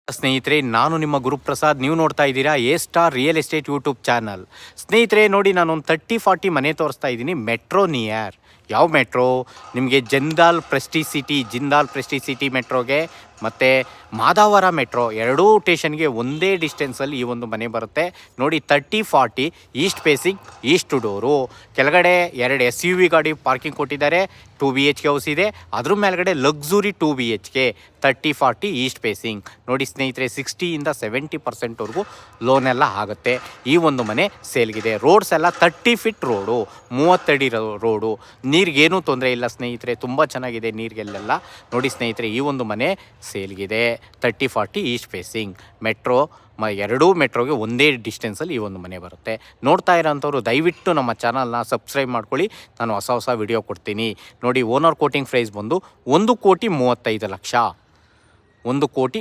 ಸ್ನೇಹಿತರೆ, ನಾನು ನಿಮ್ಮ ಗುರುಪ್ರಸಾದ್. ನೀವು ನೋಡ್ತಾ ಇದ್ದೀರಾ A star real estate YouTube channel. ಸ್ನೇಹಿತರೆ ನೋಡಿ, ನಾನೊಂದು 30-40 ಮನೆ ತೋರಿಸ್ತಾ ಇದ್ದೀನಿ. Metro near. ಯಾವ ಮೆಟ್ರೋ? ನಿಮಗೆ ಜಿಂದಾಲ್ ಪ್ರೆಸ್ಟಿ ಸಿಟಿ ಮೆಟ್ರೋಗೆ ಮತ್ತು ಮಾದಾವರ ಮೆಟ್ರೋ ಎರಡೂ ಸ್ಟೇಷನ್ಗೆ ಒಂದೇ ಡಿಸ್ಟೆನ್ಸಲ್ಲಿ ಈ ಒಂದು ಮನೆ ಬರುತ್ತೆ. ನೋಡಿ, 30-40 ಈಸ್ಟ್ ಫೇಸಿಂಗ್, ಈಸ್ಟ್ ಡೋರು. ಕೆಳಗಡೆ 2 SUV ಗಾಡಿ ಪಾರ್ಕಿಂಗ್ ಕೊಟ್ಟಿದ್ದಾರೆ. 2 BHK ಹೌಸ್ ಇದೆ. ಅದ್ರ ಮೇಲ್ಗಡೆ ಲಕ್ಸುರಿ 2 BHK. 30-40 East facing. ನೋಡಿ ಸ್ನೇಹಿತರೆ, 60ಇಂದ 70% ಲೋನ್ ಎಲ್ಲ ಆಗುತ್ತೆ. ಈ ಒಂದು ಮನೆ ಸೇಲ್ಗಿದೆ. ರೋಡ್ಸ್ ಎಲ್ಲ 30 ಫೀಟ್ ರೋಡು, 30 ಅಡಿ ರೋಡು. ನೀರಿಗೇನೂ ತೊಂದರೆ ಇಲ್ಲ ಸ್ನೇಹಿತರೆ, ತುಂಬ ಚೆನ್ನಾಗಿದೆ ನೀರಿಗೆಲ್ಲೆಲ್ಲ. ನೋಡಿ ಸ್ನೇಹಿತರೆ, ಈ ಒಂದು ಮನೆ ಸೇಲ್ಗಿದೆ. 30-40 ಈಸ್ಟ್ ಫೇಸಿಂಗ್ ಮೆಟ್ರೋ. ಎರಡೂ ಮೆಟ್ರೋಗೆ ಒಂದೇ ಡಿಸ್ಟೆನ್ಸಲ್ಲಿ ಈ ಒಂದು ಮನೆ ಬರುತ್ತೆ. ನೋಡ್ತಾ ಇರೋಂಥವ್ರು ದಯವಿಟ್ಟು ನಮ್ಮ ಚಾನಲ್ನ ಸಬ್ಸ್ಕ್ರೈಬ್ ಮಾಡ್ಕೊಳ್ಳಿ. ನಾನು ಹೊಸ ವಿಡಿಯೋ ಕೊಡ್ತೀನಿ. ನೋಡಿ, ಓನರ್ ಕೋಟಿಂಗ್ ಪ್ರೈಸ್ ಬಂದು 1,35,00,000. 1,35,00,000